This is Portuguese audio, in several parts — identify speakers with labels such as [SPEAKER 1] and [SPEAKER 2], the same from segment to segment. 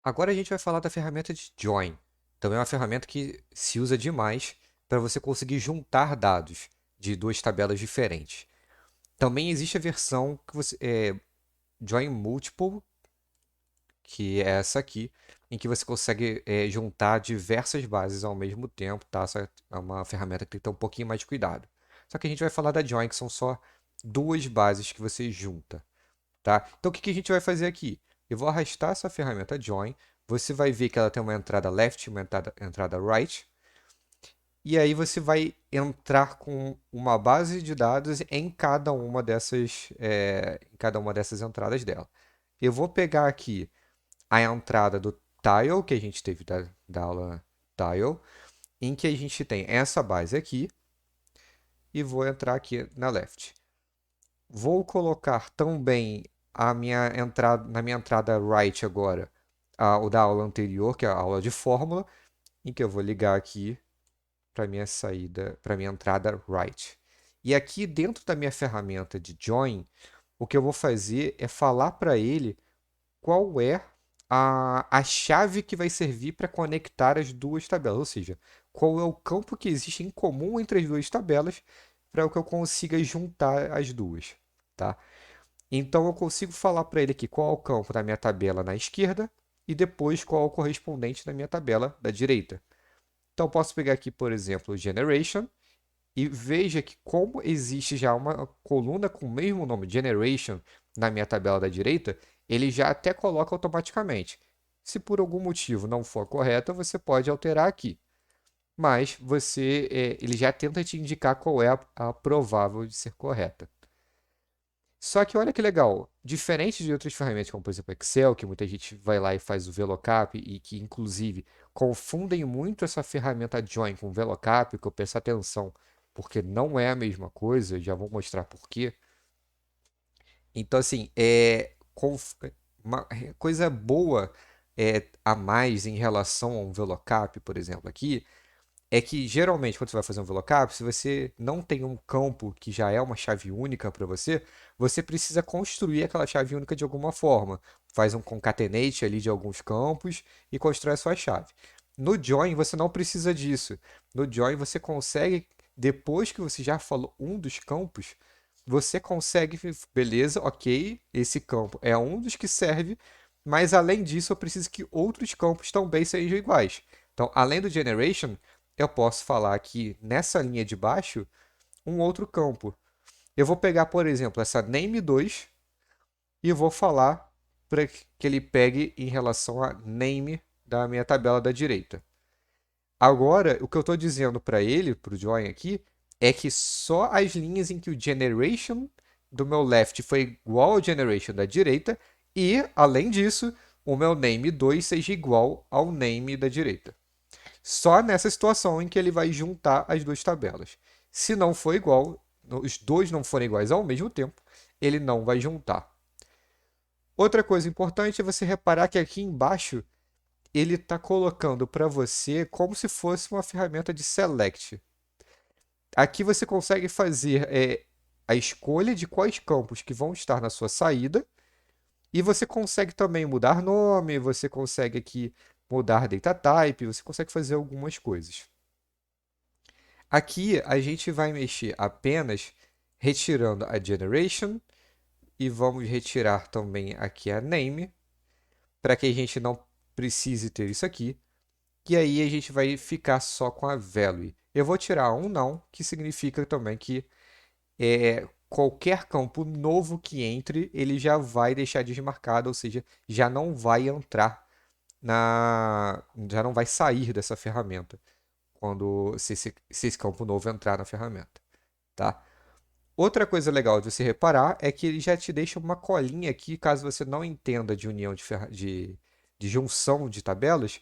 [SPEAKER 1] Agora a gente vai falar da ferramenta de Join. Também é uma ferramenta que se usa demais para você conseguir juntar dados de duas tabelas diferentes. Também existe a versão que você Join Multiple, que é essa aqui, em que você consegue juntar diversas bases ao mesmo tempo, tá? Essa é uma ferramenta que tem que ter um pouquinho mais de cuidado. Só que a gente vai falar da Join, que são só duas bases que você junta, tá? Então o que que a gente vai fazer aqui? Eu vou arrastar essa ferramenta Join, você vai ver que ela tem uma entrada left e uma entrada right, e aí você vai entrar com uma base de dados em cada uma dessas entradas dela. Eu vou pegar aqui a entrada do tile, que a gente teve da aula tile, em que a gente tem essa base aqui, e vou entrar aqui na left. Vou colocar também na minha entrada right agora, o da aula anterior, que é a aula de fórmula, em que eu vou ligar aqui para minha saída, para minha entrada right. E aqui dentro da minha ferramenta de join, o que eu vou fazer é falar para ele qual é a chave que vai servir para conectar as duas tabelas, ou seja, qual é o campo que existe em comum entre as duas tabelas para que eu consiga juntar as duas, tá? Então eu consigo falar para ele aqui qual é o campo da minha tabela na esquerda e depois qual é o correspondente da minha tabela da direita. Então eu posso pegar aqui, por exemplo, o Generation e veja que como existe já uma coluna com o mesmo nome, Generation, na minha tabela da direita, ele já até coloca automaticamente. Se por algum motivo não for correta, você pode alterar aqui. Mas ele já tenta te indicar qual é a provável de ser correta. Só que olha que legal, diferente de outras ferramentas, como por exemplo Excel, que muita gente vai lá e faz o VLOOKUP e que inclusive confundem muito essa ferramenta Join com VLOOKUP, que eu peço atenção, porque não é a mesma coisa, já vou mostrar por quê. Então assim, uma coisa boa a mais em relação a um VLOOKUP, por exemplo, aqui, é que geralmente quando você vai fazer um VLOOKUP, se você não tem um campo que já é uma chave única para você, você precisa construir aquela chave única de alguma forma. Faz um concatenate ali de alguns campos e constrói a sua chave. No join você não precisa disso. No join você consegue, depois que você já falou um dos campos, você consegue, beleza, ok, esse campo é um dos que serve, mas além disso eu preciso que outros campos também sejam iguais. Então, além do generation, eu posso falar aqui nessa linha de baixo um outro campo. Eu vou pegar, por exemplo, essa name2 e vou falar para que ele pegue em relação a name da minha tabela da direita. Agora, o que eu estou dizendo para ele, para o join aqui, é que só as linhas em que o generation do meu left foi igual ao generation da direita e, além disso, o meu name2 seja igual ao name da direita. Só nessa situação em que ele vai juntar as duas tabelas. Se não for igual, os dois não forem iguais ao mesmo tempo, ele não vai juntar. Outra coisa importante é você reparar que aqui embaixo ele está colocando para você como se fosse uma ferramenta de select. Aqui você consegue fazer a escolha de quais campos que vão estar na sua saída e você consegue também mudar nome, você consegue aqui mudar data type, você consegue fazer algumas coisas. Aqui a gente vai mexer apenas retirando a generation e vamos retirar também aqui a name, para que a gente não precise ter isso aqui. E aí a gente vai ficar só com a value. Eu vou tirar um não, que significa também que qualquer campo novo que entre, ele já vai deixar desmarcado, ou seja, já não vai entrar já não vai sair dessa ferramenta quando se esse campo novo entrar na ferramenta, tá? Outra coisa legal de você reparar é que ele já te deixa uma colinha aqui, caso você não entenda de união de junção de tabelas,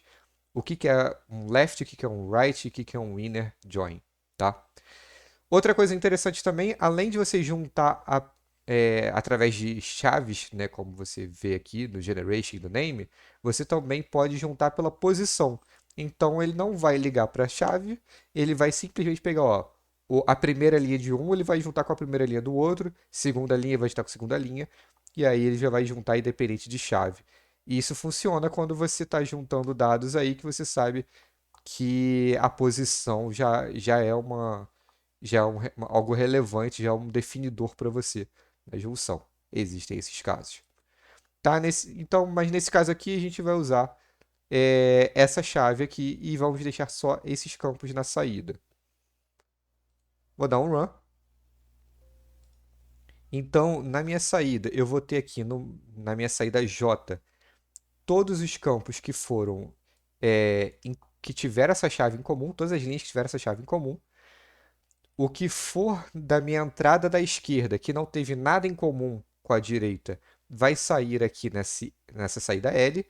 [SPEAKER 1] o que que é um left, o que que é um right, o que que é um inner join, tá? Outra coisa interessante também, além de você juntar através de chaves, né, como você vê aqui no generation e no name, você também pode juntar pela posição. Então ele não vai ligar para a chave, ele vai simplesmente pegar, ó, a primeira linha de um, ele vai juntar com a primeira linha do outro, segunda linha vai juntar com a segunda linha, e aí ele já vai juntar independente de chave. E isso funciona quando você está juntando dados aí que você sabe que a posição já é algo relevante, já é um definidor para você na junção. Existem esses casos. Tá? Então, mas nesse caso aqui a gente vai usar essa chave aqui e vamos deixar só esses campos na saída. Vou dar um run. Então, na minha saída, eu vou ter aqui na minha saída J todos os campos que foram que tiveram essa chave em comum, todas as linhas que tiveram essa chave em comum. O que for da minha entrada da esquerda, que não teve nada em comum com a direita, vai sair aqui nessa saída L.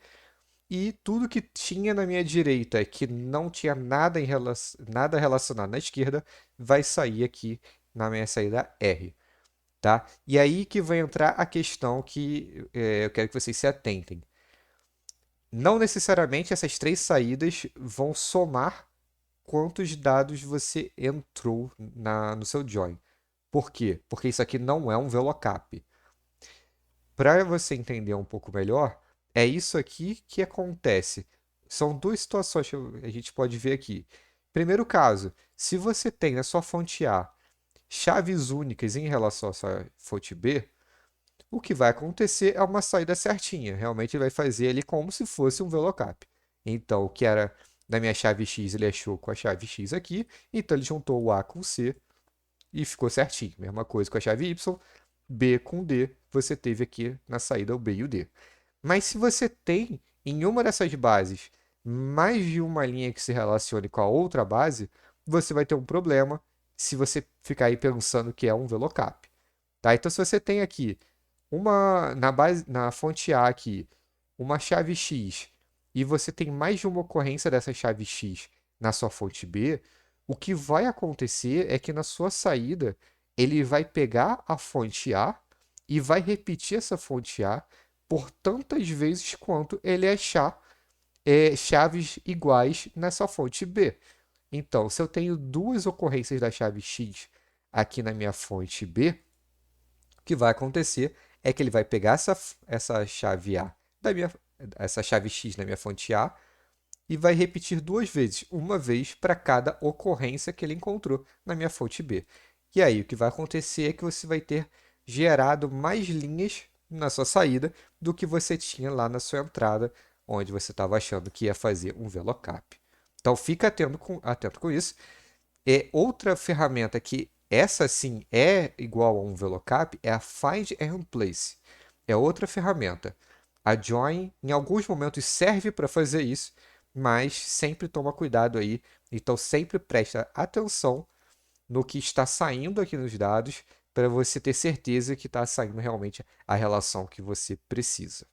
[SPEAKER 1] E tudo que tinha na minha direita, que não tinha nada relacionado na esquerda, vai sair aqui na minha saída R. Tá? E aí que vai entrar a questão que eu quero que vocês se atentem. Não necessariamente essas três saídas vão somar quantos dados você entrou no seu join. Por quê? Porque isso aqui não é um VLOOKUP. Para você entender um pouco melhor, é isso aqui que acontece. São duas situações que a gente pode ver aqui. Primeiro caso, se você tem na sua fonte A chaves únicas em relação à sua fonte B, o que vai acontecer é uma saída certinha. Realmente ele vai fazer ele como se fosse um VLOOKUP. Então, o que era na minha chave X, ele achou com a chave X aqui, então ele juntou o A com o C e ficou certinho. Mesma coisa com a chave Y, B com D, você teve aqui na saída o B e o D. Mas se você tem em uma dessas bases mais de uma linha que se relacione com a outra base, você vai ter um problema se você ficar aí pensando que é um VLOOKUP. Tá? Então, se você tem aqui na fonte A aqui, uma chave X, e você tem mais de uma ocorrência dessa chave X na sua fonte B, o que vai acontecer é que na sua saída ele vai pegar a fonte A e vai repetir essa fonte A por tantas vezes quanto ele achar chaves iguais nessa fonte B. Então, se eu tenho duas ocorrências da chave X aqui na minha fonte B, o que vai acontecer é que ele vai pegar essa chave A essa chave X na minha fonte A e vai repetir duas vezes, uma vez para cada ocorrência que ele encontrou na minha fonte B. E aí o que vai acontecer é que você vai ter gerado mais linhas na sua saída do que você tinha lá na sua entrada, onde você estava achando que ia fazer um VLOOKUP. Então fica atento com isso. E outra ferramenta que essa sim é igual a um VLOOKUP é a Find and Replace. É outra ferramenta. A Join, em alguns momentos, serve para fazer isso, mas sempre toma cuidado aí. Então, sempre presta atenção no que está saindo aqui nos dados para você ter certeza que está saindo realmente a relação que você precisa.